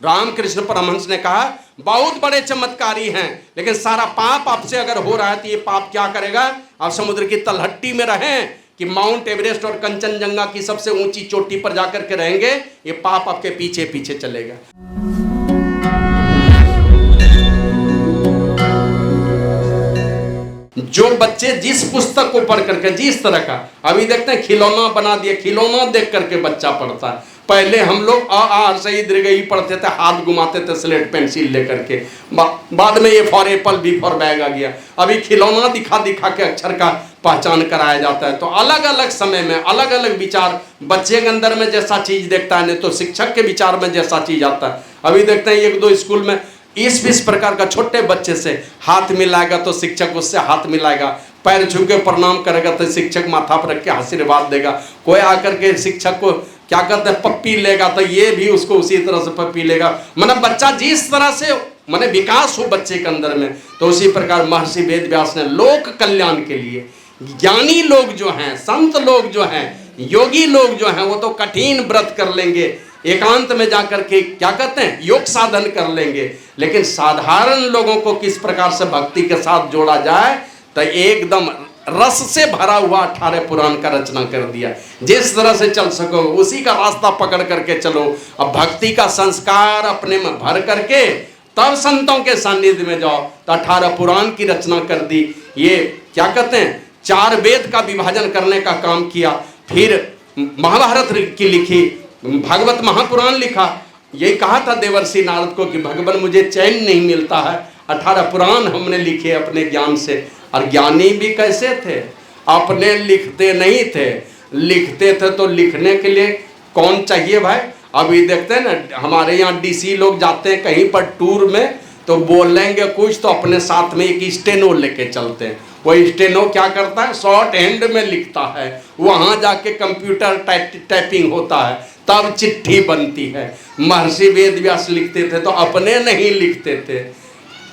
रामकृष्ण परमहंस ने कहा बहुत बड़े चमत्कारी हैं, लेकिन सारा पाप आपसे अगर हो रहा है तो ये पाप क्या करेगा? आप समुद्र की तलहटी में रहें कि माउंट एवरेस्ट और कंचनजंगा की सबसे ऊंची चोटी पर जाकर के रहेंगे, ये पाप आपके पीछे पीछे चलेगा। जो बच्चे जिस पुस्तक को पढ़ करके जिस तरह का अभी देखते हैं, खिलौना बना दिया, खिलौना देख करके बच्चा पढ़ता है। पहले हम लोग आ सही दीर्घई पढ़ते थे, हाथ घुमाते थे स्लेट पेंसिल लेकर के, बाद में ये for apple B for bag आ गया। अभी खिलौना दिखा दिखा के अक्षर का पहचान कराया जाता है। तो अलग अलग समय में अलग अलग विचार, बच्चे के अंदर में जैसा चीज देखता है, नहीं तो शिक्षक के विचार में जैसा चीज आता है। अभी देखते हैं एक दो स्कूल में 20-20 प्रकार का छोटे बच्चे से हाथ मिलाएगा तो शिक्षक उससे हाथ मिलाएगा, पैर छू के प्रणाम करेगा तो शिक्षक माथा पर रख के आशीर्वाद देगा। कोई आकर के शिक्षक को क्या कहते हैं पप्पी लेगा तो ये भी उसको उसी तरह से पप्पी लेगा। मतलब बच्चा जिस तरह से माने विकास हो बच्चे के अंदर में, तो उसी प्रकार महर्षि वेदव्यास ने लोक कल्याण के लिए ज्ञानी लोग जो हैं, संत लोग जो हैं, योगी लोग जो हैं, वो तो कठिन व्रत कर लेंगे, एकांत में जाकर के क्या कहते हैं योग साधन कर लेंगे, लेकिन साधारण लोगों को किस प्रकार से भक्ति के साथ जोड़ा जाए, तो एकदम रस से भरा हुआ 18 पुराण का रचना कर दिया। जिस तरह से चल सको उसी का रास्ता पकड़ करके चलो। अब भक्ति का संस्कार अपने में भर करके तब संतों के सानिध्य में जाओ। तो 18 पुराण की रचना कर दी। ये क्या कहते हैं 4 वेद का विभाजन करने का काम किया। फिर महाभारत की लिखी, भागवत महापुराण लिखा। यही कहा था देवर्षि नारद को कि भगवान मुझे चैन नहीं मिलता है। 18 पुराण हमने लिखे अपने ज्ञान से। और ज्ञानी भी कैसे थे? अपने लिखते नहीं थे, लिखते थे तो लिखने के लिए कौन चाहिए भाई? अभी देखते हैं ना, हमारे यहाँ डीसी लोग जाते हैं कहीं पर टूर में, तो बोलेंगे कुछ तो अपने साथ में एक स्टेनो लेके चलते हैं। वो स्टेनो क्या करता है? शॉर्ट हैंड में लिखता है, वहाँ जाके कंप्यूटर टाइपिंग होता है, तब चिट्ठी बनती है। महर्षि वेदव्यास लिखते थे तो अपने नहीं लिखते थे।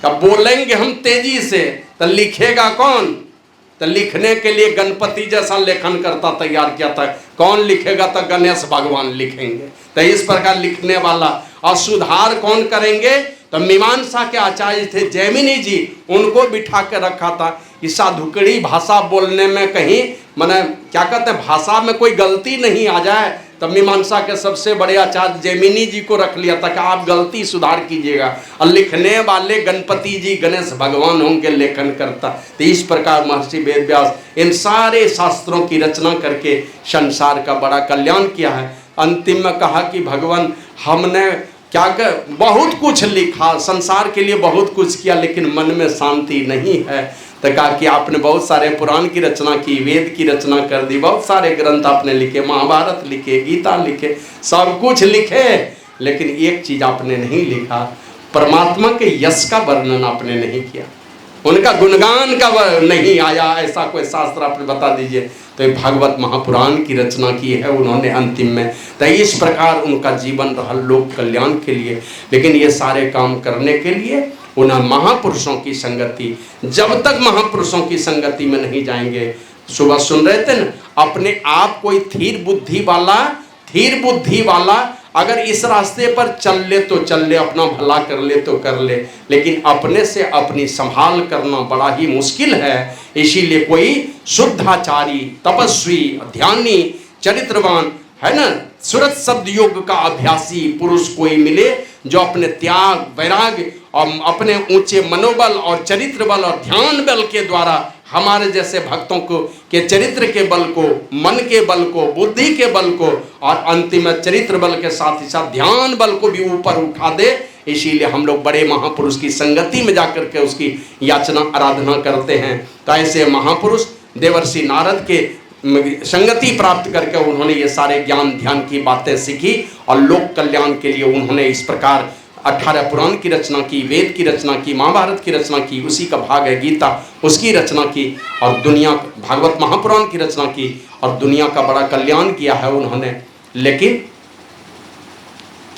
कब बोलेंगे हम तेजी से तो लिखेगा कौन? तो लिखने के लिए गणपति जैसा लेखन करता तैयार किया था। कौन लिखेगा? तो गणेश भगवान लिखेंगे। तो इस प्रकार लिखने वाला। और सुधार कौन करेंगे? तो मीमांसा के आचार्य थे जैमिनी जी, उनको बिठा के रखा था। इस साधुकड़ी भाषा बोलने में कहीं माने क्या कहते हैं भाषा में कोई गलती नहीं आ जाए, तब मीमांसा के सबसे बड़े आचार्य जैमिनी जी को रख लिया था कि आप गलती सुधार कीजिएगा। और लिखने वाले गणपति जी गणेश भगवान होंगे लेखन करता। तो इस प्रकार महर्षि वेदव्यास इन सारे शास्त्रों की रचना करके संसार का बड़ा कल्याण किया है। अंतिम में कहा कि भगवान हमने क्या कर बहुत कुछ लिखा, संसार के लिए बहुत कुछ किया, लेकिन मन में शांति नहीं है। तो कहा कि आपने बहुत सारे पुराण की रचना की, वेद की रचना कर दी, बहुत सारे ग्रंथ आपने लिखे, महाभारत लिखे, गीता लिखे, सब कुछ लिखे, लेकिन एक चीज आपने नहीं लिखा, परमात्मा के यश का वर्णन आपने नहीं किया, उनका गुणगान का नहीं आया। ऐसा कोई शास्त्र आपने बता दीजिए। तो भागवत महापुराण की रचना की है उन्होंने अंतिम में। तो इस प्रकार उनका जीवन रहा लोक कल्याण के लिए। लेकिन ये सारे काम करने के लिए उन्हें महापुरुषों की संगति, जब तक महापुरुषों की संगति में नहीं जाएंगे, सुबह सुन रहे थे ना, अपने आप कोई थीर बुद्धि वाला अगर इस रास्ते पर चल ले तो चल ले, अपना भला कर ले तो कर ले, लेकिन अपने से अपनी संभाल करना बड़ा ही मुश्किल है। इसीलिए कोई शुद्धाचारी, तपस्वी, ध्यानी, चरित्रवान है ना, सुरत शब्द योग का अभ्यासी पुरुष कोई मिले जो अपने त्याग, वैराग्य और अपने ऊंचे मनोबल और चरित्र बल और ध्यान बल के द्वारा हमारे जैसे भक्तों को के चरित्र के बल को, मन के बल को, बुद्धि के बल को और अंतिम चरित्र बल के साथ ही साथ ध्यान बल को भी ऊपर उठा दे। इसीलिए हम लोग बड़े महापुरुष की संगति में जाकर के उसकी याचना आराधना करते हैं। तो ऐसे महापुरुष देवर्षि नारद के संगति प्राप्त करके उन्होंने ये सारे ज्ञान ध्यान की बातें सीखी और लोक कल्याण के लिए उन्होंने इस प्रकार 18 पुराण की रचना की, वेद की रचना की, महाभारत की रचना की, उसी का भाग है गीता, उसकी रचना की, और दुनिया भागवत महापुराण की रचना की और दुनिया का बड़ा कल्याण किया है उन्होंने। लेकिन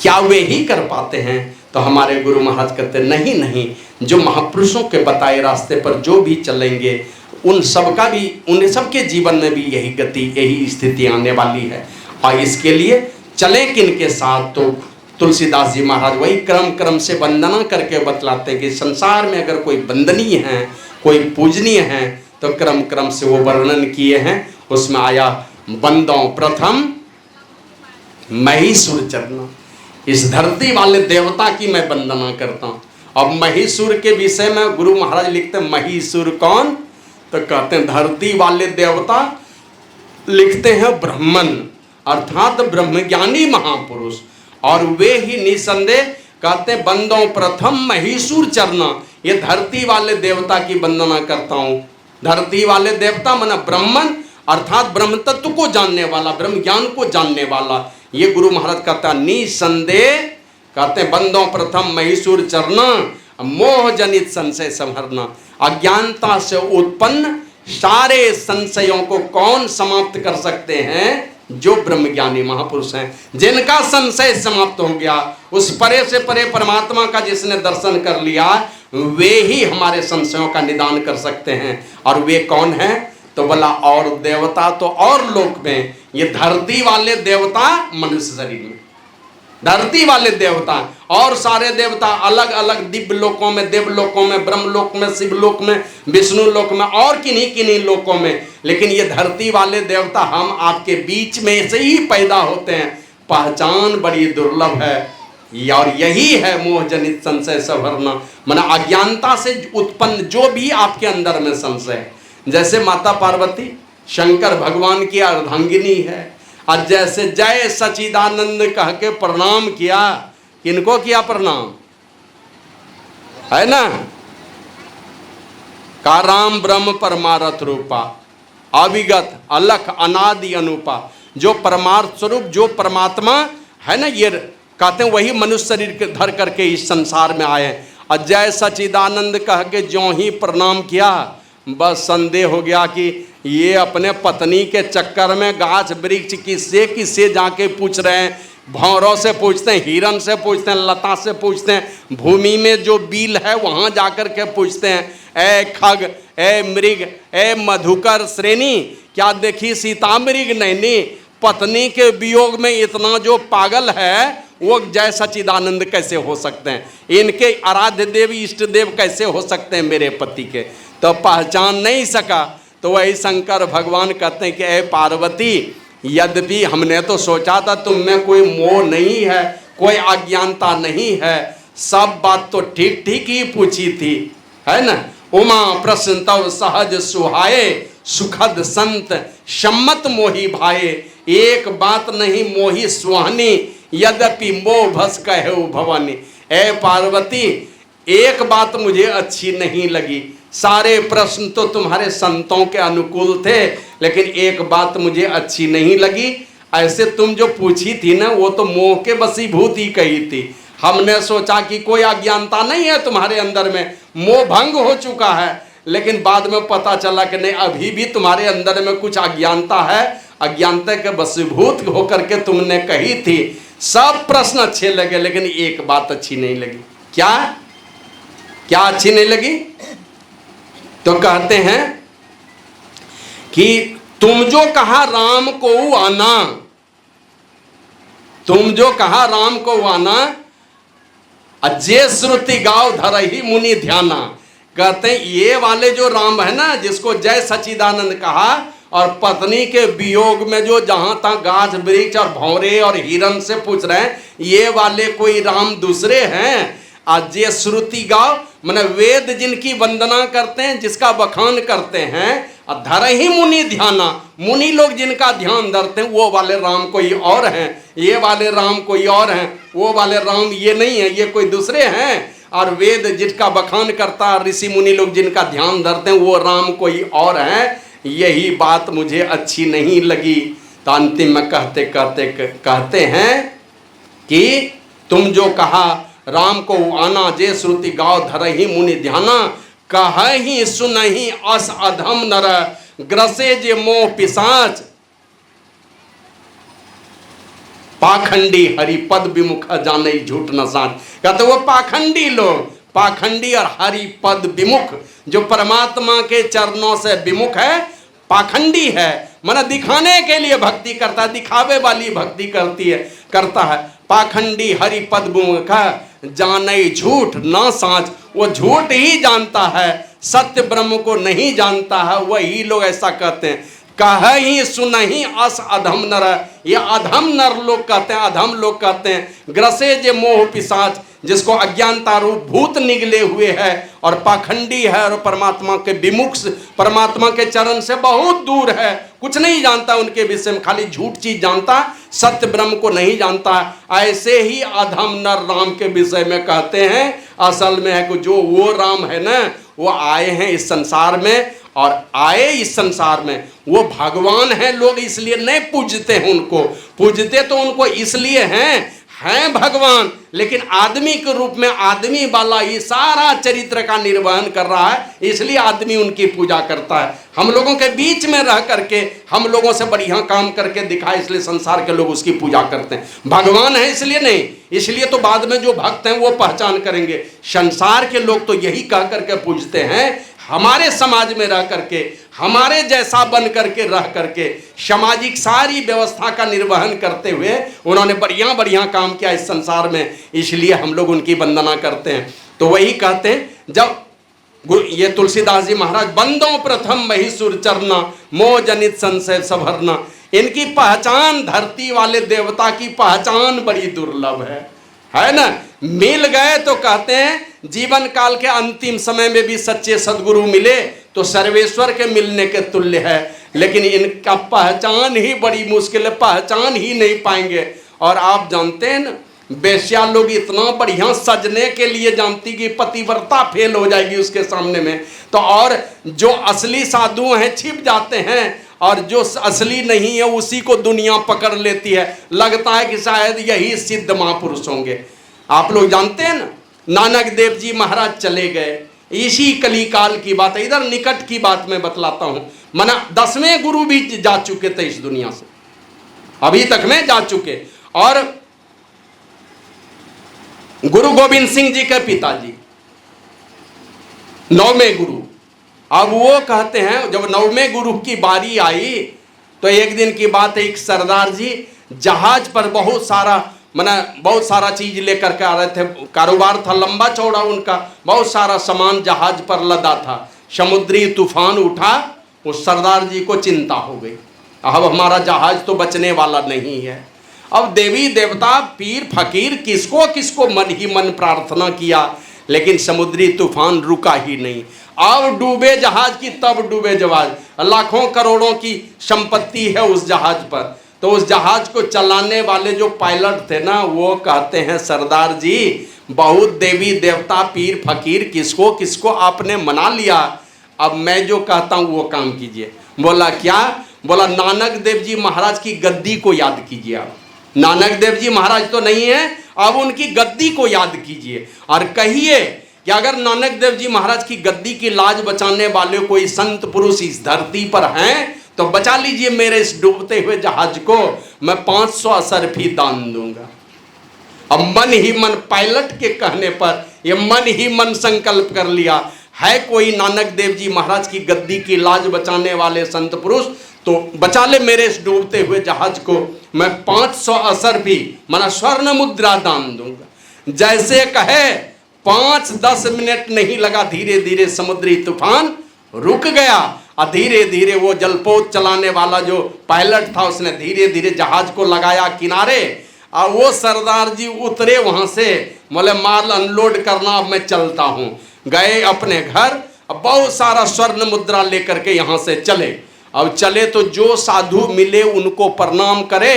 क्या वे ही कर पाते हैं? तो हमारे गुरु महाराज कहते नहीं, जो महापुरुषों के बताए रास्ते पर जो भी चलेंगे उन सबके जीवन में भी यही गति, यही स्थिति आने वाली है। और इसके लिए चले किन के साथ? तो तुलसीदास जी महाराज वही क्रम क्रम से वंदना करके बतलाते हैं कि संसार में अगर कोई वंदनीय है, कोई पूजनीय है, तो क्रम क्रम से वो वर्णन किए हैं। उसमें आया बंदों प्रथम महीसुर चरण, इस धरती वाले देवता की मैं वंदना करता हूँ। अब महीसुर के विषय में गुरु महाराज लिखते हैं महीसुर कौन, तो कहते हैं धरती वाले देवता, लिखते हैं ब्राह्मण अर्थात ब्रह्मज्ञानी महापुरुष, और वे ही निसंदेह कहते हैं बंदों प्रथम महीसुर चरण, ये धरती वाले देवता की वंदना करता हूँ। धरती वाले देवता माना ब्राह्मण अर्थात ब्रह्म तत्व को जानने वाला, ब्रह्म ज्ञान को जानने वाला, ये गुरु महाराज कहता है निसंदेह, कहते हैं बंदों प्रथम महीसुर चरण, मोह जनित संशय संहरना, अज्ञानता से उत्पन्न सारे संशयों को कौन समाप्त कर सकते हैं, जो ब्रह्मज्ञानी महापुरुष हैं, जिनका संशय समाप्त हो गया, उस परे से परे परमात्मा का जिसने दर्शन कर लिया, वे ही हमारे संशयों का निदान कर सकते हैं। और वे कौन हैं, तो बोला और देवता तो और लोक में, ये धरती वाले देवता मनुष्य शरीर में, धरती वाले देवता और सारे देवता अलग अलग दिव्य लोकों में, देवलोकों में, ब्रह्मलोक में, शिवलोक में, विष्णु लोक में और किन्हीं किन्हीं लोकों में, लेकिन ये धरती वाले देवता हम आपके बीच में से ही पैदा होते हैं। पहचान बड़ी दुर्लभ है, और यही है मोह जनित संशय संवरना, माना अज्ञानता से उत्पन्न जो भी आपके अंदर में संशय है। जैसे माता पार्वती शंकर भगवान की अर्धांगिनी है, और जैसे जय सचिदानंद कह के प्रणाम किया, किनको किया प्रणाम, है ना, का राम ब्रह्म परमार्थ रूपा, अविगत अलख अनादि अनुपा, जो परमार्थ स्वरूप जो परमात्मा है ना, ये कहते हैं वही मनुष्य शरीर के धर करके इस संसार में आए। और जय सचिदानंद कह के जो ही प्रणाम किया, बस संदेह हो गया कि ये अपने पत्नी के चक्कर में गाछ वृक्ष किससे किससे जाके पूछ रहे हैं, भौरों से पूछते हैं, हिरन से पूछते हैं, लता से पूछते हैं, भूमि में जो बील है वहाँ जाकर के पूछते हैं, ए खग, ए मृग, ए मधुकर श्रेणी, क्या देखी सीता मृग नैनी, पत्नी के वियोग में इतना जो पागल है वो जय सचिदानंद कैसे हो सकते हैं, इनके आराध्य देव इष्ट देव कैसे हो सकते हैं मेरे पति के, तो पहचान नहीं सका। तो वही शंकर भगवान कहते हैं कि ए पार्वती, यद्यपि हमने तो सोचा था तुम में कोई मोह नहीं है, कोई अज्ञानता नहीं है, सब बात तो ठीक ठीक ही पूछी थी, है ना। उमा प्रश्न तव सहज सुहाए, सुखद संत सम्मत मोही भाए, एक बात नहीं मोही सुहानी, यद्यपि मोह भस कहे भवानी। ए पार्वती, एक बात मुझे अच्छी नहीं लगी, सारे प्रश्न तो तुम्हारे संतों के अनुकूल थे, लेकिन एक बात मुझे अच्छी नहीं लगी, ऐसे तुम जो पूछी थी ना वो तो मोह के वशीभूत ही कही थी। हमने सोचा कि कोई अज्ञानता नहीं है तुम्हारे अंदर में, मोह भंग हो चुका है, लेकिन बाद में पता चला कि नहीं, अभी भी तुम्हारे अंदर में कुछ अज्ञानता है, अज्ञानता के वशीभूत होकर के तुमने कही थी। सब प्रश्न अच्छे लगे, लेकिन एक बात अच्छी नहीं लगी। क्या क्या अच्छी नहीं लगी? तो कहते हैं कि तुम जो कहा राम को आना, तुम जो कहा राम को आना, अजय श्रुति गाव धरही मुनि ध्याना। कहते हैं ये वाले जो राम है ना, जिसको जय सचिदानंद कहा, और पत्नी के वियोग में जो जहां तक गाछ वृक्ष और भौरे और हिरन से पूछ रहे हैं, ये वाले कोई राम दूसरे हैं। आज ये श्रुति गाओ माने वेद जिनकी वंदना करते हैं, जिसका बखान करते हैं, और धरही मुनि ध्याना, मुनि लोग जिनका ध्यान धरते हैं, वो वाले राम कोई और हैं, ये वाले राम कोई और हैं, वो वाले राम ये नहीं है, ये कोई दूसरे हैं। और वेद जिसका बखान करता है, ऋषि मुनि लोग जिनका ध्यान धरते हैं, वो राम कोई और हैं। यही बात मुझे अच्छी नहीं लगी। तो अंतिम में कहते हैं कि तुम जो कहा राम को आना, जे श्रुति गाओ धरही मुनि ध्याना, कहही सुनही अस अधम नर, ग्रसे जे मोह पिशाच, पाखंडी हरिपद विमुख जाने झूठ न साच। कहते वो पाखंडी लोग, पाखंडी और हरिपद विमुख, जो परमात्मा के चरणों से विमुख है, पाखंडी है, माना दिखाने के लिए भक्ति करता है, दिखावे वाली भक्ति करता है। पाखंडी हरि पद का जाने झूठ ना सांच। वो झूठ ही जानता है, सत्य ब्रह्म को नहीं जानता है। वही लोग ऐसा कहते हैं, कह ही सुनहि अस अधम नर। ये अधम नर लोग कहते हैं, अधम लोग कहते हैं। ग्रसे जे मोह पिशाच, जिसको अज्ञानता रूप भूत निगले हुए है और पाखंडी है और परमात्मा के विमुख, परमात्मा के चरण से बहुत दूर है, कुछ नहीं जानता उनके विषय में, खाली झूठ चीज जानता, सत्य ब्रह्म को नहीं जानता। ऐसे ही अधम नर राम के विषय में कहते हैं। असल में है कि जो वो राम है ना, वो आए हैं इस संसार में, और आए इस संसार में वो भगवान हैं। लोग इसलिए नहीं पूजते हैं उनको, पूजते तो उनको इसलिए हैं भगवान, लेकिन आदमी के रूप में आदमी वाला ये सारा चरित्र का निर्वहन कर रहा है, इसलिए आदमी उनकी पूजा करता है। हम लोगों के बीच में रह करके हम लोगों से बढ़िया काम करके दिखाए, इसलिए संसार के लोग उसकी पूजा करते हैं। भगवान है इसलिए नहीं, इसलिए तो बाद में जो भक्त हैं वो पहचान करेंगे। संसार के लोग तो यही कह करके पूजते हैं, हमारे समाज में रह करके, हमारे जैसा बन करके रह करके, सामाजिक सारी व्यवस्था का निर्वहन करते हुए उन्होंने बढ़िया बढ़िया काम किया इस संसार में, इसलिए हम लोग उनकी वंदना करते हैं। तो वही कहते हैं, जब ये तुलसीदास जी महाराज, बंदों प्रथम महिषुर चरना, मोह जनित संशय सभरना। इनकी पहचान, धरती वाले देवता की पहचान बड़ी दुर्लभ है ना। मिल गए तो कहते हैं जीवन काल के अंतिम समय में भी सच्चे सदगुरु मिले तो सर्वेश्वर के मिलने के तुल्य है, लेकिन इनका पहचान ही बड़ी मुश्किल है, पहचान ही नहीं पाएंगे। और आप जानते हैं ना, बेश्या लोग इतना बढ़िया सजने के लिए जानती कि पतिव्रता फेल हो जाएगी उसके सामने में, तो और जो असली साधु हैं छिप जाते हैं, और जो असली नहीं है उसी को दुनिया पकड़ लेती है। लगता है कि शायद यही सिद्ध महापुरुष होंगे। आप लोग जानते हैं ना, नानक देव जी महाराज चले गए, इसी कलिकाल की बात है, इधर निकट की बात मैं बतलाता हूं। मना 10वें गुरु भी जा चुके थे इस दुनिया से, अभी तक में जा चुके। और गुरु गोविंद सिंह जी के पिताजी 9वें गुरु, अब वो कहते हैं जब 9वें गुरु की बारी आई तो एक दिन की बात है, एक सरदार जी जहाज पर बहुत सारा चीज लेकर के आ रहे थे। कारोबार था लंबा चौड़ा उनका, बहुत सारा सामान जहाज पर लदा था। समुद्री तूफान उठा, उस सरदार जी को चिंता हो गई, अब हमारा जहाज तो बचने वाला नहीं है। अब देवी देवता पीर फकीर किसको किसको मन ही मन प्रार्थना किया, लेकिन समुद्री तूफान रुका ही नहीं। अब डूबे जहाज की तब डूबे जहाज, लाखों करोड़ों की संपत्ति है उस जहाज पर। तो उस जहाज को चलाने वाले जो पायलट थे ना, वो कहते हैं सरदार जी बहुत देवी देवता पीर फकीर किसको किसको आपने मना लिया, अब मैं जो कहता हूँ वो काम कीजिए। बोला क्या? बोला नानक देव जी महाराज की गद्दी को याद कीजिए। आप नानक देव जी महाराज तो नहीं है, अब उनकी गद्दी को याद कीजिए और कहिए कि अगर नानक देव जी महाराज की गद्दी की लाज बचाने वाले कोई संत पुरुष इस धरती पर हैं तो बचा लीजिए मेरे इस डूबते हुए जहाज को, मैं 500 असरफी दान दूंगा। अब मन ही मन पायलट के कहने पर ये मन ही मन संकल्प कर लिया, है कोई नानक देव जी महाराज की गद्दी की लाज बचाने वाले संत पुरुष तो बचा ले मेरे इस डूबते हुए जहाज को, मैं 500 असरफी माना स्वर्ण मुद्रा दान दूंगा। जैसे कहे 5-10 मिनट नहीं लगा, धीरे धीरे समुद्री तूफान रुक गया और धीरे धीरे वो जलपोत चलाने वाला जो पायलट था उसने धीरे धीरे जहाज को लगाया किनारे और वो सरदार जी उतरे वहां से, बोले माल अनलोड करना, अब मैं चलता हूँ। गए अपने घर, अब बहुत सारा स्वर्ण मुद्रा लेकर के यहाँ से चले। अब चले तो जो साधु मिले उनको प्रणाम करे,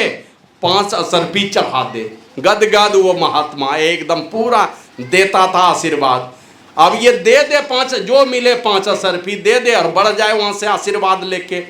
5 असरफी चढ़ा दे। गदगद वो महात्मा एकदम पूरा देता था आशीर्वाद। अब ये दे 5 जो मिले 5 असरफी दे दे और बढ़ जाए वहां से आशीर्वाद लेके।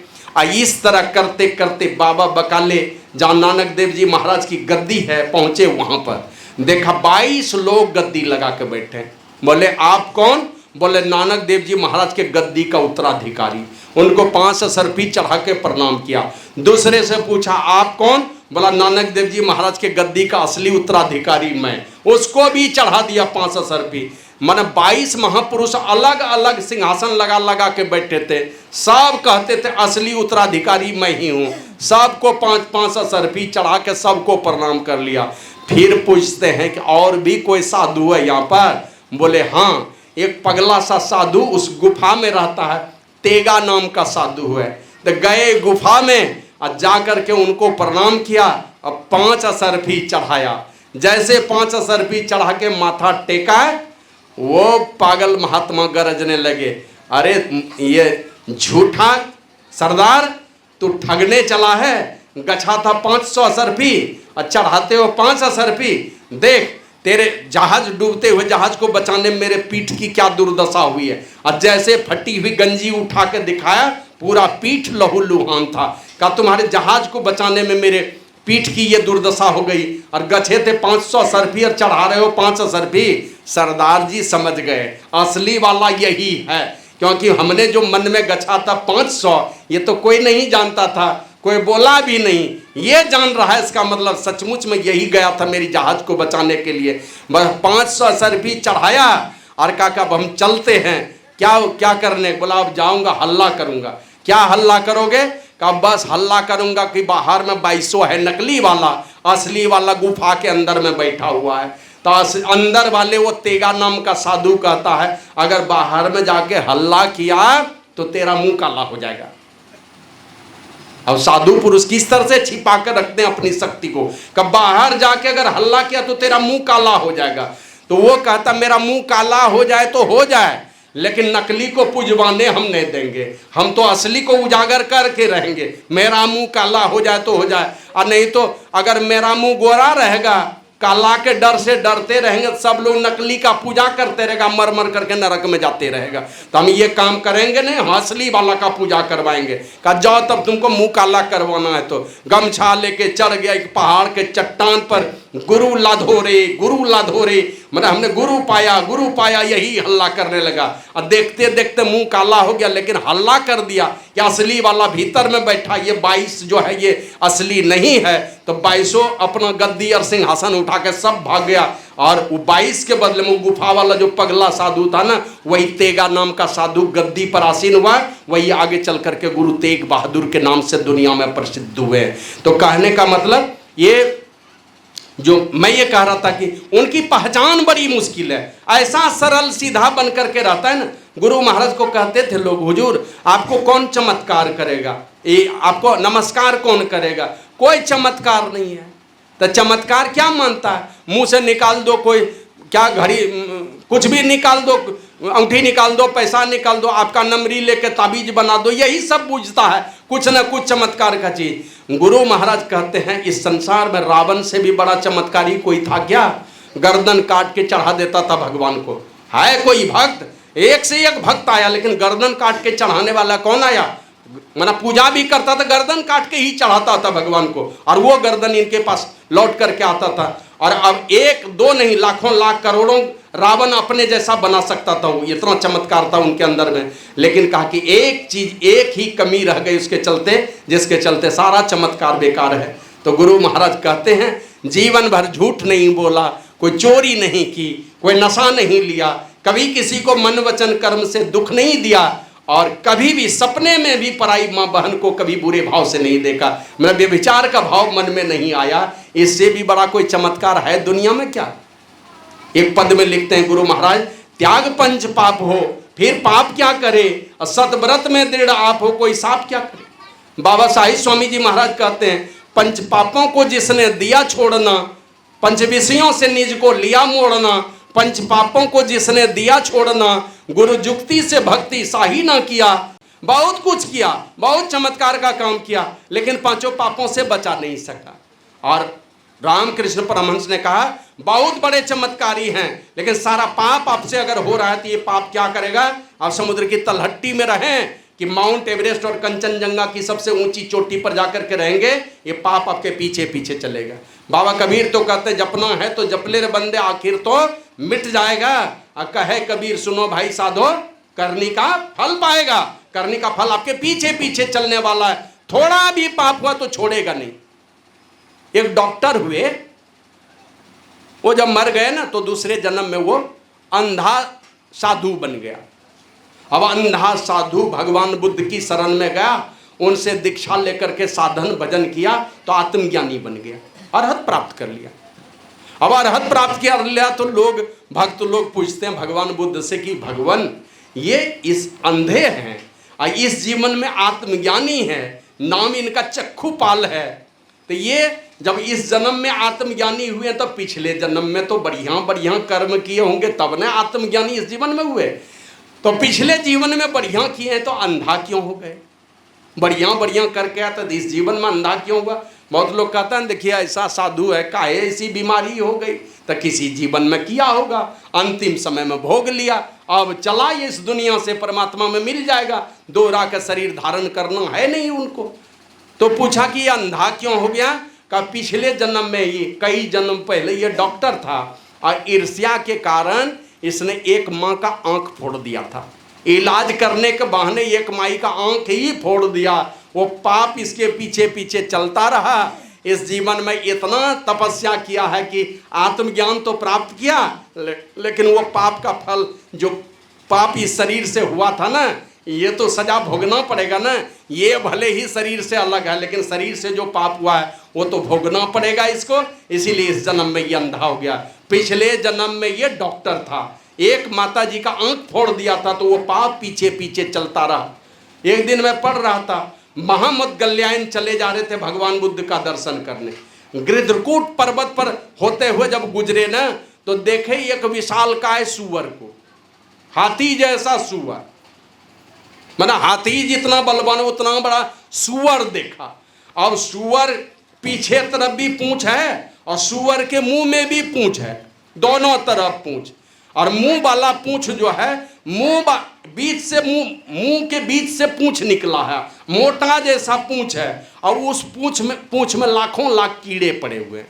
इस तरह करते करते बाबा बकाले जहाँ नानक देव जी महाराज की गद्दी है पहुंचे, वहां पर देखा 22 लोग गद्दी लगा के बैठे। बोले आप कौन? बोले नानक देव जी महाराज के गद्दी का उत्तराधिकारी। उनको 5 असरफी चढ़ा के प्रणाम किया। दूसरे से पूछा आप कौन? बोला नानक देव जी महाराज के गद्दी का असली उत्तराधिकारी मैं। उसको भी चढ़ा दिया 5 असरफी। माने 22 महापुरुष अलग अलग सिंहासन लगा लगा के बैठे थे, सब कहते थे असली उत्तराधिकारी मैं ही हूँ। सबको 5-5 असरफी चढ़ा के सबको प्रणाम कर लिया। फिर पूछते हैं कि और भी कोई साधु है यहाँ पर? बोले हाँ, एक पगला सा साधु उस गुफा में रहता है, तेगा नाम का साधु है। तो गए गुफा में और जाकर के उनको प्रणाम किया और 5 असरफी चढ़ाया। जैसे 5 असरफी चढ़ा के माथा टेका, वो पागल महात्मा गरजने लगे, अरे ये झूठा सरदार, तू ठगने चला है, गछा था 500 असरफी और चढ़ाते हो 5 असरफी। देख तेरे जहाज डूबते हुए जहाज को बचाने में मेरे पीठ की क्या दुर्दशा हुई है। और जैसे फटी हुई गंजी उठा के दिखाया, पूरा पीठ लहूलुहान था। कहा तुम्हारे जहाज को बचाने में मेरे पीठ की ये दुर्दशा हो गई, और गछे थे 500 असरफी और चढ़ा रहे हो 5 असरफी। सरदार जी समझ गए असली वाला यही है, क्योंकि हमने जो मन में गछा था 500, ये तो कोई नहीं जानता था, कोई बोला भी नहीं, ये जान रहा है, इसका मतलब सचमुच में यही गया था मेरी जहाज को बचाने के लिए। 500 असरफी चढ़ाया और कहा अब हम चलते हैं। क्या करने? बोला अब जाऊंगा, हल्ला करूंगा। क्या हल्ला करोगे? कहा बस हल्ला करूंगा कि बाहर में 2200 है, नकली वाला, असली वाला गुफा के अंदर में बैठा हुआ है। तो अंदर वाले वो तेगा नाम का साधु कहता है, अगर बाहर में जाके हल्ला किया तो तेरा मुंह काला हो जाएगा। अब साधु पुरुष किस तरह से छिपा कर रखते हैं अपनी शक्ति को, कब बाहर जाके अगर हल्ला किया तो तेरा मुंह काला हो जाएगा। तो वो कहता मेरा मुंह काला हो जाए तो हो जाए, लेकिन नकली को पुजवाने हम नहीं देंगे, हम तो असली को उजागर करके रहेंगे। मेरा मुंह काला हो जाए तो हो जाए, और नहीं तो अगर मेरा मुंह गोरा रहेगा, काला के डर से डरते रहेंगे, सब लोग नकली का पूजा करते रहेगा, मर मर करके नरक में जाते रहेगा। तो हम ये काम करेंगे नहीं, हम असली वाला का पूजा करवाएंगे। कहा जाओ तब तुमको मुंह काला करवाना है तो गमछा लेके चढ़ गया एक पहाड़ के चट्टान पर, गुरु लाधोरे गुरु लाधोरे, मतलब हमने गुरु पाया, यही हल्ला करने लगा। और देखते देखते मुंह काला हो गया, लेकिन हल्ला कर दिया कि असली वाला भीतर में बैठा, ये 22 जो है ये असली नहीं है। तो 22 अपना गद्दी और सिंहासन उठा के सब भाग गया, और वो 22 के बदले में गुफा वाला जो पगला साधु था ना, वही तेगा नाम का साधु गद्दी पर आसीन हुआ, वही आगे चल करके गुरु तेग बहादुर के नाम से दुनिया में प्रसिद्ध हुए। तो कहने का मतलब ये जो मैं ये कह रहा था कि उनकी पहचान बड़ी मुश्किल है, ऐसा सरल सीधा बन करके रहता है ना। गुरु महाराज को कहते थे लोग, हुजूर आपको कौन चमत्कार करेगा, ये आपको नमस्कार कौन करेगा? कोई चमत्कार नहीं है। तो चमत्कार क्या मानता है? मुंह से निकाल दो कोई क्या घड़ी, कुछ भी निकाल दो, अंगूठी निकाल दो, पैसा निकाल दो, आपका नंबरी लेके ताबीज बना दो, यही सब पूछता है, कुछ न कुछ चमत्कार का चीज। गुरु महाराज कहते हैं इस संसार में रावण से भी बड़ा चमत्कारी कोई था क्या? गर्दन काट के चढ़ा देता था भगवान को। है कोई भक्त, एक से एक भक्त आया, लेकिन गर्दन काट के चढ़ाने वाला कौन आया? माना पूजा भी करता था, गर्दन काट के ही चढ़ाता था भगवान को, और वो गर्दन इनके पास लौट करके आता था। और अब 1 2 नहीं, लाखों लाख करोड़ों रावण अपने जैसा बना सकता था, वो इतना चमत्कार था उनके अंदर में। लेकिन कहा कि एक चीज, एक ही कमी रह गई उसके चलते, जिसके चलते सारा चमत्कार बेकार है। तो गुरु महाराज कहते हैं जीवन भर झूठ नहीं बोला, कोई चोरी नहीं की, कोई नशा नहीं लिया, कभी किसी को मन वचन कर्म से दुख नहीं दिया, और कभी भी सपने में भी पराई माँ बहन को कभी बुरे भाव से नहीं देखा, मेरा व्यभिचार का भाव मन में नहीं आया। इससे भी बड़ा कोई चमत्कार है दुनिया में क्या? एक पद में लिखते हैं गुरु महाराज, त्याग पंच पाप हो, फिर पाप क्या करे, और सतव्रत में दृढ़ आप हो, कोई साप क्या करे। बाबा साहिब स्वामी जी महाराज कहते हैं पंच पापों को जिसने दिया छोड़ना, पंच विषयों से निज को लिया मोड़ना, पंच पापों को जिसने दिया छोड़ना, गुरु जुक्ति से भक्ति साही ना किया। बहुत कुछ किया, बहुत चमत्कार का काम किया, लेकिन 5 पापों से बचा नहीं सका। और रामकृष्ण परमहंस ने कहा बहुत बड़े चमत्कारी हैं, लेकिन सारा पाप आपसे अगर हो रहा है तो ये पाप क्या करेगा? आप समुद्र की तलहटी में रहें कि माउंट एवरेस्ट और कंचनजंगा की सबसे ऊंची चोटी पर जाकर के रहेंगे, ये पाप आपके पीछे पीछे चलेगा। बाबा कबीर तो कहते जपना है तो जपले रे बंदे, आखिर तो मिट जाएगा। और कहे कबीर सुनो भाई साधो, करनी का फल पाएगा। करनी का फल आपके पीछे पीछे चलने वाला है, थोड़ा भी पाप हुआ तो छोड़ेगा नहीं। एक डॉक्टर हुए, वो जब मर गए ना तो दूसरे जन्म में वो अंधा साधु बन गया। अब अंधा साधु भगवान बुद्ध की शरण में गया, उनसे दीक्षा लेकर के साधन भजन किया तो आत्मज्ञानी बन गया, अरहत प्राप्त कर लिया। अब अरहत प्राप्त किया लिया तो लोग भक्त लोग पूछते हैं भगवान बुद्ध से कि भगवान ये इस अंधे हैं और इस जीवन में आत्मज्ञानी है, नाम इनका चक्षुपाल है, तो ये जब इस जन्म में आत्मज्ञानी हुए तो पिछले जन्म में तो बढ़िया बढ़िया कर्म किए होंगे तब ना आत्मज्ञानी इस जीवन में हुए, तो पिछले जीवन में बढ़िया किए हैं तो अंधा क्यों हो गए? बढ़िया बढ़िया करके आया तो इस जीवन में अंधा क्यों हुआ? बहुत लोग कहते हैं देखिए ऐसा साधु है, काहे ऐसी बीमारी हो गई, तो किसी जीवन में किया होगा, अंतिम समय में भोग लिया, अब चला ये इस दुनिया से परमात्मा में मिल जाएगा, दोहरा का शरीर धारण करना है नहीं उनको। तो पूछा कि ये अंधा क्यों हो गया? का पिछले जन्म में ये कई जन्म पहले ये डॉक्टर था और ईर्ष्या के कारण इसने एक माँ का आंख फोड़ दिया था, इलाज करने के बहाने एक माई का आंख ही फोड़ दिया। वो पाप इसके पीछे पीछे चलता रहा, इस जीवन में इतना तपस्या किया है कि आत्मज्ञान तो प्राप्त किया, लेकिन वो पाप का फल जो पाप इस शरीर से हुआ था ना, ये तो सजा भोगना पड़ेगा ना। ये भले ही शरीर से अलग है लेकिन शरीर से जो पाप हुआ है वो तो भोगना पड़ेगा इसको, इसीलिए इस जन्म में ये अंधा हो गया। पिछले जन्म में ये डॉक्टर था, एक माता जी का आंख फोड़ दिया था तो वो पाप पीछे पीछे चलता रहा। एक दिन मैं पढ़ रहा था, महामौदगल्यायन चले जा रहे थे भगवान बुद्ध का दर्शन करने, गृध्रकूट पर्वत पर होते हुए जब गुजरे ना तो देखे एक विशालकाय सुअर को, हाथी जैसा सुअर, माना हाथी जितना बलवान उतना बड़ा सुअर देखा। अब सुअर पीछे तरफ भी पूंछ है और सुअर के मुंह में भी पूंछ है, दोनों तरफ पूंछ, और मुंह वाला पूंछ जो है बीच से मुंह के बीच से पूंछ निकला है, मोटा जैसा पूंछ है, और उस पूंछ में लाखों लाख कीड़े पड़े हुए हैं।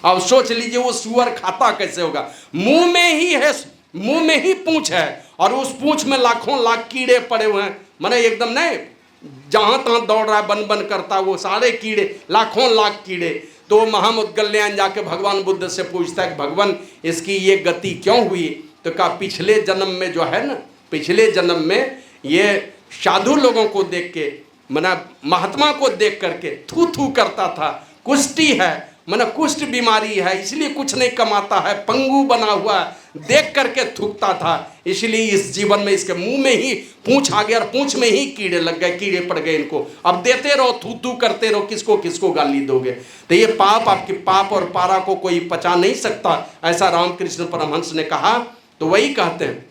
अब सोच लीजिए वो सुअर खाता कैसे होगा? मुंह में ही है, मुंह में ही पूंछ है और उस पूंछ में लाखों लाख कीड़े पड़े हुए हैं, माने एकदम नहीं जहां तहां दौड़ रहा है, बन बन करता वो सारे कीड़े, लाखों लाख कीड़े। तो महामौदगल्यायन जाके भगवान बुद्ध से पूछता है भगवान इसकी ये गति क्यों हुई? तो कहा पिछले जन्म में जो है ना, पिछले जन्म में ये साधु लोगों को देख के, माना महात्मा को देख करके थू थू करता था, कुष्ठी है, माना कुष्ठ बीमारी है, इसलिए कुछ नहीं कमाता है, पंगु बना हुआ देख करके थूकता था, इसलिए इस जीवन में इसके मुंह में ही पूंछ आ गया और पूंछ में ही कीड़े लग गए, कीड़े पड़ गए इनको। अब देते रहो, थू थू करते रहो, किसको किसको गाली दोगे? तो ये पाप, आपके पाप और पारा को कोई पचा नहीं सकता, ऐसा रामकृष्ण परमहंस ने कहा। तो वही कहते हैं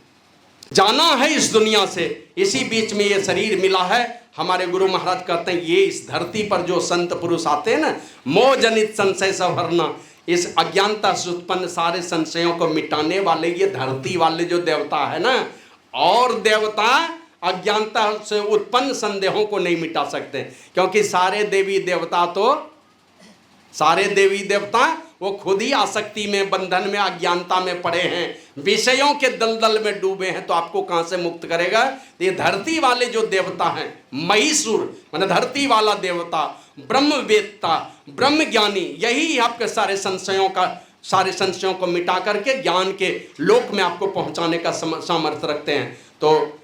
जाना है इस दुनिया से, इसी बीच में ये शरीर मिला है। हमारे गुरु महाराज कहते हैं ये इस धरती पर जो संत पुरुष आते हैं ना, मोह जनित संशय सब हरना, इस अज्ञानता से उत्पन्न सारे संशयों को मिटाने वाले ये धरती वाले जो देवता है ना, और देवता अज्ञानता से उत्पन्न संदेहों को नहीं मिटा सकते, क्योंकि सारे देवी देवता वो खुद ही आसक्ति में, बंधन में, अज्ञानता में पड़े हैं, विषयों के दलदल में डूबे हैं, तो आपको कहां से मुक्त करेगा? तो ये धरती वाले जो देवता हैं, महिषुर माने धरती वाला देवता, ब्रह्मवेत्ता, ब्रह्म ज्ञानी, यही आपके सारे संशयों को मिटा करके ज्ञान के लोक में आपको पहुंचाने का सामर्थ्य रखते हैं। तो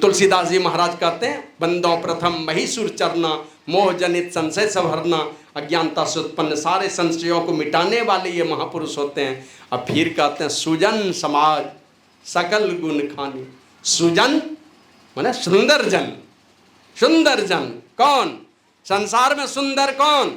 तुलसीदास जी महाराज कहते हैं बंदों प्रथम महिषुर चरना, मोह जनित संशय सब हरना, अज्ञानता से उत्पन्न सारे संशयों को मिटाने वाले ये महापुरुष होते हैं। अब फिर कहते हैं सुजन समाज सकल गुण खानी। सुजन माने सुंदर जन, सुंदर जन कौन? संसार में सुंदर कौन?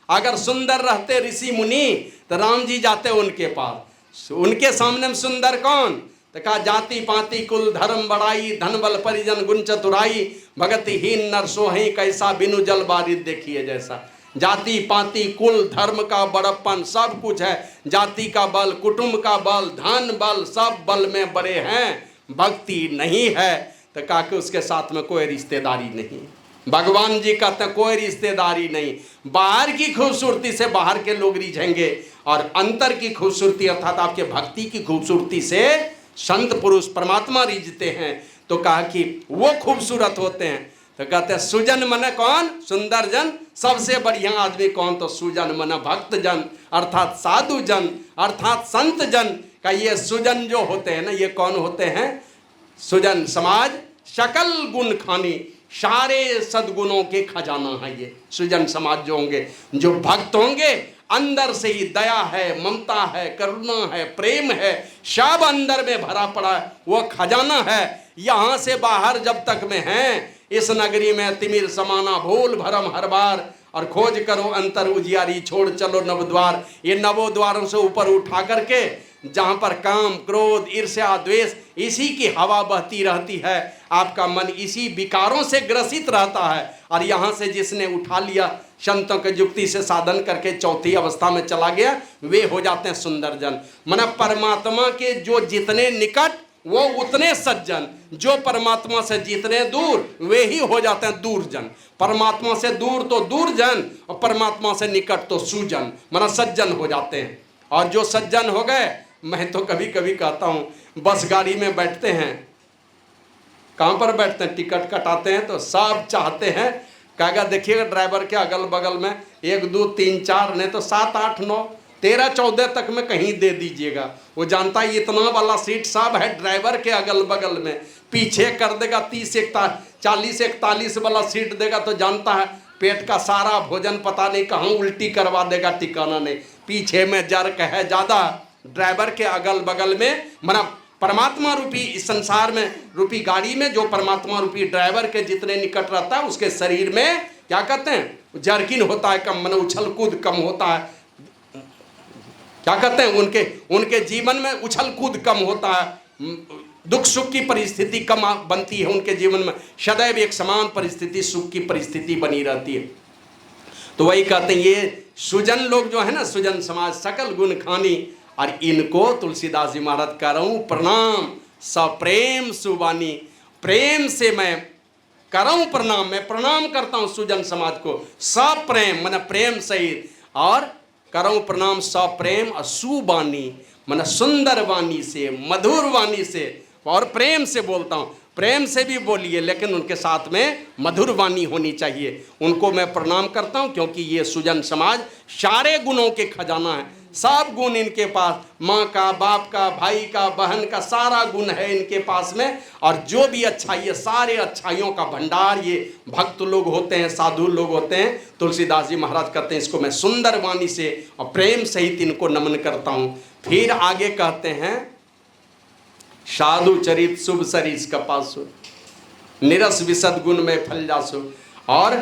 अगर सुंदर रहते ऋषि मुनि तो राम जी जाते उनके पास, उनके सामने में सुंदर कौन? तो कहा जाति पाति कुल धर्म बड़ाई, धन बल परिजन गुण चतुराई, भगतिहीन नर सोहई कैसा बिनु जल बारिद देखिए जैसा। जाति पाति कुल धर्म का बड़प्पन सब कुछ है, जाति का बल, कुटुंब का बल, धन बल, सब बल में बड़े हैं, भक्ति नहीं है तो कहा कि उसके साथ में कोई रिश्तेदारी नहीं। भगवान जी कहते हैं कोई रिश्तेदारी नहीं, बाहर की खूबसूरती से बाहर के लोग रिझेंगे और अंतर की खूबसूरती अर्थात आपके भक्ति की खूबसूरती से संत पुरुष परमात्मा रिझते हैं। तो कहा कि वो खूबसूरत होते हैं। तो कहते हैं सुजन मन कौन? सुंदर जन। सबसे बढ़िया आदमी कौन? तो सुजन मन भक्त जन अर्थात साधु जन अर्थात संत जन का ये सुजन जो होते हैं ना, ये कौन होते हैं? सुजन समाज सकल गुण खानी, सारे सद्गुणों के खजाना है ये सुजन समाज जो होंगे, जो भक्त होंगे अंदर से ही दया है, ममता है, करुणा है, प्रेम है, सब अंदर में भरा पड़ा है। वो खजाना है। यहाँ से बाहर जब तक में हैं, इस नगरी में तिमिर समाना भूल भरम हर बार, और खोज करो अंतर उजियारी, छोड़ चलो नवद्वार। ये नवो द्वारों से ऊपर उठा करके जहाँ पर काम, क्रोध, ईर्ष्या, द्वेष, इसी की हवा बहती रहती है, आपका मन इसी विकारों से ग्रसित रहता है। और यहाँ से जिसने उठा लिया, संतों के युक्ति से साधन करके चौथी अवस्था में चला गया, वे हो जाते हैं सुंदर जन। माना परमात्मा के जो जितने निकट वो उतने सज्जन, जो परमात्मा से जितने दूर वे ही हो जाते हैं दूर जन। परमात्मा से दूर तो दूर जन, और परमात्मा से निकट तो सुजन, माना सज्जन हो जाते हैं। और जो सज्जन हो गए, मैं तो कभी कभी कहता हूँ, बस गाड़ी में बैठते हैं, कहाँ पर बैठते हैं, टिकट कटाते हैं तो सब चाहते हैं, कहेगा देखिएगा ड्राइवर के अगल बगल में 1 2 3 4 नहीं तो 7 8 9 13 14 तक में कहीं दे दीजिएगा। वो जानता है इतना वाला सीट सब है ड्राइवर के अगल बगल में, पीछे कर देगा 30 40 41 वाला सीट देगा तो जानता है पेट का सारा भोजन पता नहीं कहाँ उल्टी करवा देगा, ठिकाना नहीं। पीछे में जर्क है ज़्यादा, ड्राइवर के अगल बगल में, माना परमात्मा रूपी इस संसार में रूपी गाड़ी में जो परमात्मा रूपी ड्राइवर के जितने निकट रहता है, उसके शरीर में क्या कहते हैं, जर्किन होता है कम, माना उछल कूद कम होता है। क्या कहते हैं, उनके जीवन में उछल कूद कम होता है, दुख सुख की परिस्थिति कम बनती है उनके जीवन में, सदैव एक समान परिस्थिति, सुख की परिस्थिति बनी रहती है। तो वही कहते हैं ये सुजन लोग जो है ना, सुजन समाज सकल गुण खानी, और इनको तुलसीदास जी महाराज कर रहा हूँ प्रणाम सप्रेम सुबानी। प्रेम से मैं कराऊँ प्रणाम, मैं प्रणाम करता हूँ सुजन समाज को सप्रेम, मैंने प्रेम सहित, और कराऊँ प्रणाम सप्रेम और सुबानी, मैंने सुंदर वाणी से, मधुर वाणी से, और प्रेम से बोलता हूँ। प्रेम से भी बोलिए लेकिन उनके साथ में मधुर वाणी होनी चाहिए। उनको मैं प्रणाम करता हूँ क्योंकि ये सुजन समाज सारे गुणों के खजाना है, सब गुण इनके पास, माँ का, बाप का, भाई का, बहन का, सारा गुण है इनके पास में। और जो भी अच्छाई है, सारे अच्छाइयों का भंडार ये भक्त लोग होते हैं, साधु लोग होते हैं। तुलसीदास जी महाराज कहते हैं इसको मैं सुंदर वाणी से और प्रेम सहित इनको नमन करता हूँ। फिर आगे कहते हैं साधु चरित शुभ सरीस कपासु, निरस विशद गुण में फल जासु, और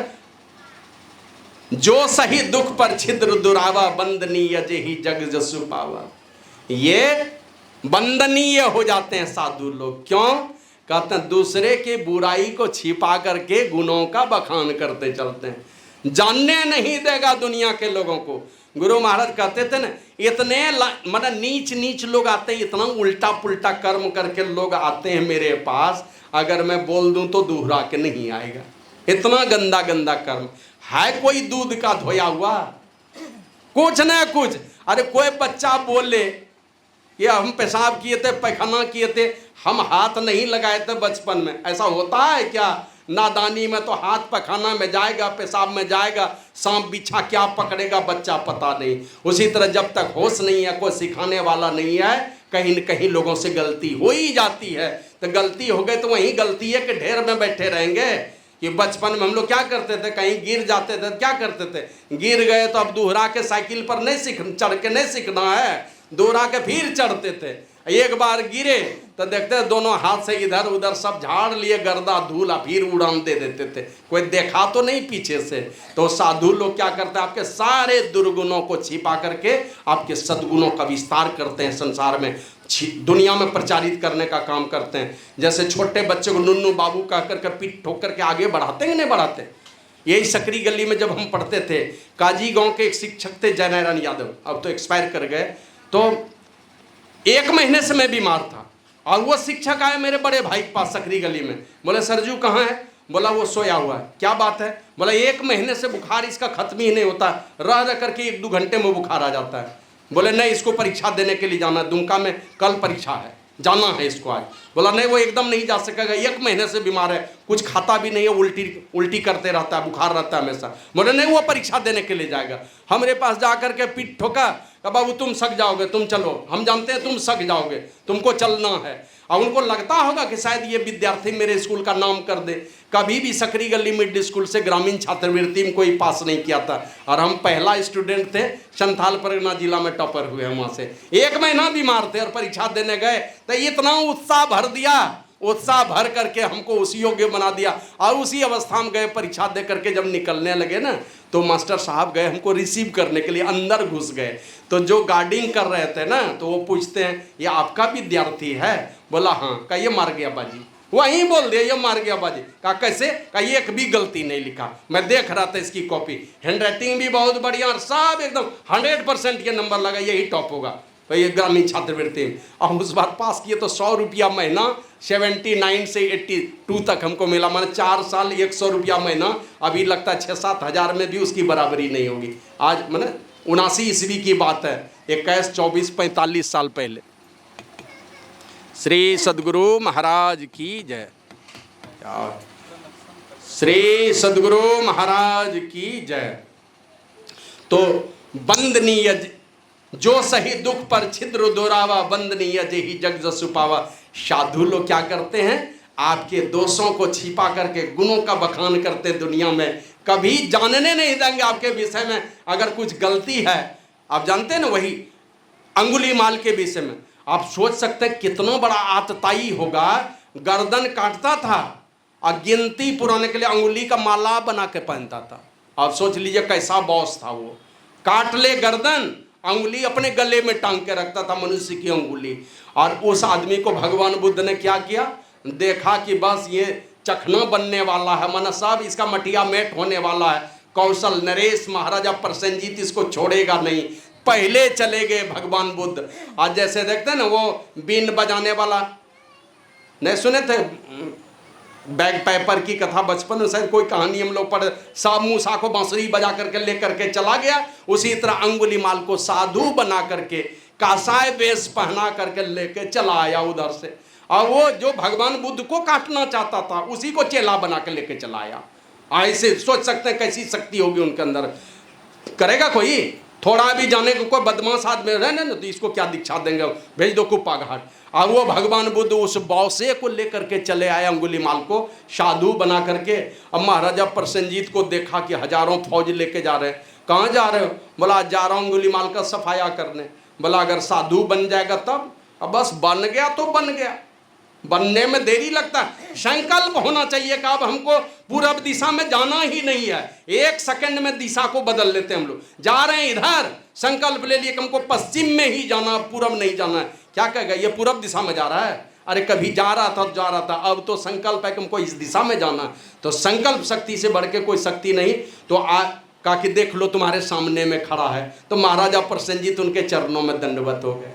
जो सही दुख पर छिद्र दुरावा, बंदनीय जेहि जग जसु पावा। ये बंदनीय हो जाते हैं साधु लोग। क्यों? कहते हैं दूसरे के बुराई को छिपा करके गुणों का बखान करते चलते हैं, जानने नहीं देगा दुनिया के लोगों को। गुरु महाराज कहते थे ना, इतने मतलब नीच नीच लोग आते हैं, इतना उल्टा पुल्टा कर्म करके लोग आते हैं मेरे पास, अगर मैं बोल दूं तो दोहरा के नहीं आएगा। इतना गंदा गंदा कर्म है। कोई दूध का धोया हुआ कुछ ना कुछ, अरे कोई बच्चा बोले कि हम पेशाब किए थे, पैखाना किए थे, हम हाथ नहीं लगाए थे बचपन में, ऐसा होता है क्या? नादानी में तो हाथ पखाना में जाएगा, पेशाब में जाएगा, सांप बिच्छा क्या पकड़ेगा बच्चा पता नहीं। उसी तरह जब तक होश नहीं है, कोई सिखाने वाला नहीं है, कहीं न कहीं लोगों से गलती हो ही जाती है। तो गलती हो गई तो वही गलती है कि ढेर में बैठे रहेंगे। कि बचपन में हम लोग क्या करते थे, कहीं गिर जाते थे, क्या करते थे, गिर गए तो अब दोहरा के साइकिल पर नहीं चढ़ के नहीं सीखना है, दोहरा के फिर चढ़ते थे। एक बार गिरे तो देखते दोनों हाथ से इधर उधर सब झाड़ लिए, गर्दा धूला, फिर उड़ान दे देते थे, कोई देखा तो नहीं पीछे से। तो साधु लोग क्या करते हैं, आपके सारे दुर्गुणों को छिपा करके आपके सद्गुणों का विस्तार करते हैं, संसार में दुनिया में प्रचारित करने का काम करते हैं। जैसे छोटे बच्चे को नुन्नू बाबू कह करके पीठ ठोक करके आगे बढ़ाते हैं, नहीं बढ़ाते। यही सकरी गली में जब हम पढ़ते थे, काजी गांव के एक शिक्षक थे जयनारायण यादव, अब तो एक्सपायर कर गए। तो 1 महीने से मैं बीमार था और वो शिक्षक आए मेरे बड़े भाई के पास सकरी गली में, बोले सरजू कहाँ है? बोला वो सोया हुआ है। क्या बात है? बोला 1 महीने से बुखार इसका खत्म ही नहीं होता, रह करके 1-2 घंटे में बुखार आ जाता है। बोले नहीं, इसको परीक्षा देने के लिए जाना है, दुमका में कल परीक्षा है, जाना है इसको आज। बोला नहीं वो एकदम नहीं जा सकेगा, 1 महीने से बीमार है, कुछ खाता भी नहीं है, उल्टी उल्टी करते रहता है, बुखार रहता है हमेशा। बोले नहीं वो परीक्षा देने के लिए जाएगा। हमारे पास जा करके पीठ ठोका, कहा बाबू तुम सक जाओगे, तुम चलो, हम जानते हैं तुम सक जाओगे, तुमको चलना है। और उनको लगता होगा कि शायद ये विद्यार्थी मेरे स्कूल का नाम कर दे। कभी भी सकरी गली मिडिल स्कूल से ग्रामीण छात्रवृत्ति में कोई पास नहीं किया था, और हम पहला स्टूडेंट थे, संथाल परगना जिला में टॉपर हुए। वहाँ से 1 महीना बीमार थे और परीक्षा देने गए तो इतना उत्साह भर दिया, उत्साह भर करके हमको उसी योग्य बना दिया। और उसी अवस्था में गए, परीक्षा दे करके जब निकलने लगे ना, तो मास्टर साहब गए हमको रिसीव करने के लिए, अंदर घुस गए। तो जो गार्डिंग कर रहे थे ना, तो वो पूछते हैं ये आपका विद्यार्थी है? बोला हाँ। कहा ये मार गया बाजी, वहीं बोल दिया ये मार गया बाजी। कहा कैसे? कहा ये एक भी गलती नहीं लिखा, मैं देख रहा था इसकी कॉपी, हैंड राइटिंग भी बहुत बढ़िया और सब एकदम 100% ये नंबर लगा, यही टॉप होगा। तो ये ग्रामीण छात्रवृत्ति और उस बार पास किए तो 100 रुपया महीना, 79 से 82 तक हमको मिला, माने 4 साल 100 रुपया महीना। अभी लगता है 6-7 हज़ार में भी उसकी बराबरी नहीं होगी। आज माने 79 ईस्वी की बात है, 21, 24, 45 साल पहले। श्री सद्गुरु महाराज की जय। श्री सद्गुरु महाराज की जय। तो बंदनीय जो सही दुख पर छिद्र दोरावा, बंदनीय जेहि जग जसु पावा। साधु लोग क्या करते हैं? आपके दोषों को छिपा करके गुणों का बखान करते दुनिया में, कभी जानने नहीं देंगे आपके विषय में अगर कुछ गलती है। आप जानते हैं ना, वही अंगुलीमाल के विषय में आप सोच सकते हैं कितना बड़ा आतताई होगा। गर्दन काटता था और गिनती पुराने के लिए अंगुली का माला बना के पहनता था। आप सोच लीजिए कैसा बॉस था वो। काट ले गर्दन, अंगुली अपने गले में टांग के रखता था, मनुष्य की अंगुली। और उस आदमी को भगवान बुद्ध ने क्या किया? देखा कि बस ये चखना बनने वाला है, मन सब इसका मटिया मेट होने वाला है। कौशल नरेश महाराजा प्रसेनजीत इसको छोड़ेगा नहीं, पहले चले गए भगवान बुद्ध। आज जैसे देखते हैं ना वो बीन बजाने वाला, नहीं सुने थे बैग पैपर की कथा बचपन में, शायद कोई कहानी हम लोग पढ़े। साहब मूसा को बांसुरी बजा करके लेकर के चला गया, उसी तरह अंगुलीमाल को साधु बना करके कासाय वेश पहना करके लेके चला आया उधर से। और वो जो भगवान बुद्ध को काटना चाहता था उसी को चेला बना के लेके चला आया। ऐसे सोच सकते हैं कैसी शक्ति होगी उनके अंदर। करेगा कोई? थोड़ा भी जाने को कोई बदमाश आदमी रहने ना, तो इसको क्या दीक्षा देंगे, भेज दो कुप्पा घाट। और वो भगवान बुद्ध उस बौसे को लेकर के चले आए, अंगुलीमाल को साधु बना करके। अब महाराजा प्रसेनजीत को देखा कि हजारों फौज लेके जा रहे हैं। कहाँ जा रहे हो? बोला जा रहा हूँ अंगुलीमाल का सफाया करने। बोला अगर साधु बन जाएगा तब? अब बस बन गया तो बन गया, बनने में देरी लगता है। संकल्प होना चाहिए कि अब हमको पूरब दिशा में जाना ही नहीं है। 1 सेकंड में दिशा को बदल लेते हैं हम लोग। जा रहे हैं इधर, संकल्प ले लिए कि हमको पश्चिम में ही जाना, पूरब नहीं जाना है। क्या कहेगा ये पूरब दिशा में जा रहा है? अरे कभी जा रहा था, अब तो संकल्प है कि हमको इस दिशा में जाना है। तो संकल्प शक्ति से बढ़ के कोई शक्ति नहीं। तो कहा कि देख लो तुम्हारे सामने में खड़ा है। तो महाराजा प्रसेनजीत उनके चरणों में दंडवत हो गए।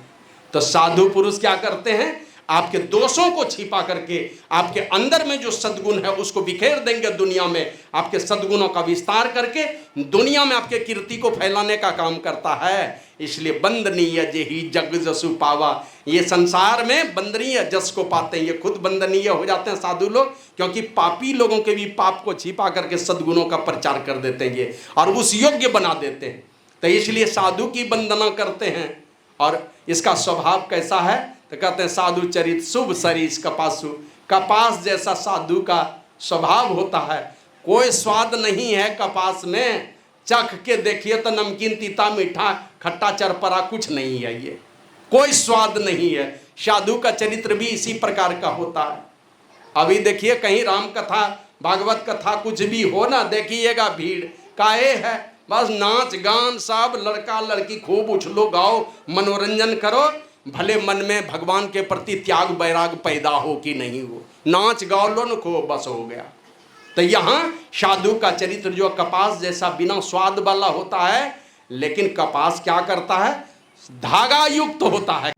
तो साधु पुरुष क्या करते हैं? आपके दोषों को छिपा करके आपके अंदर में जो सद्गुण है उसको बिखेर देंगे दुनिया में। आपके सद्गुणों का विस्तार करके दुनिया में आपके कीर्ति को फैलाने का काम करता है। इसलिए बंदनीय जेहि जग जसु पावा। ये संसार में बंदनीय जस को पाते हैं, ये खुद बंदनीय हो जाते हैं साधु लोग, क्योंकि पापी लोगों के भी पाप को छिपा करके सद्गुणों का प्रचार कर देते हैं ये, और उस योग्य बना देते हैं। तो इसलिए साधु की वंदना करते हैं। और इसका स्वभाव कैसा है? तो कहते हैं साधु चरित शुभ सरीस कपासु। कपास जैसा साधु का स्वभाव होता है। कोई स्वाद नहीं है कपास में, चख के देखिए तो नमकीन तीता मीठा खट्टा चरपरा कुछ नहीं है, ये कोई स्वाद नहीं है। साधु का चरित्र भी इसी प्रकार का होता है। अभी देखिए कहीं राम कथा भागवत कथा कुछ भी हो ना, देखिएगा भीड़ काहे है, बस नाच गान सब, लड़का लड़की खूब उछलो गाओ मनोरंजन करो, भले मन में भगवान के प्रति त्याग बैराग पैदा हो कि नहीं हो, नाच गाओ लो न खूब, बस हो गया। तो यहाँ साधु का चरित्र जो कपास जैसा बिना स्वाद वाला होता है, लेकिन कपास क्या करता है? धागा युक्त होता है।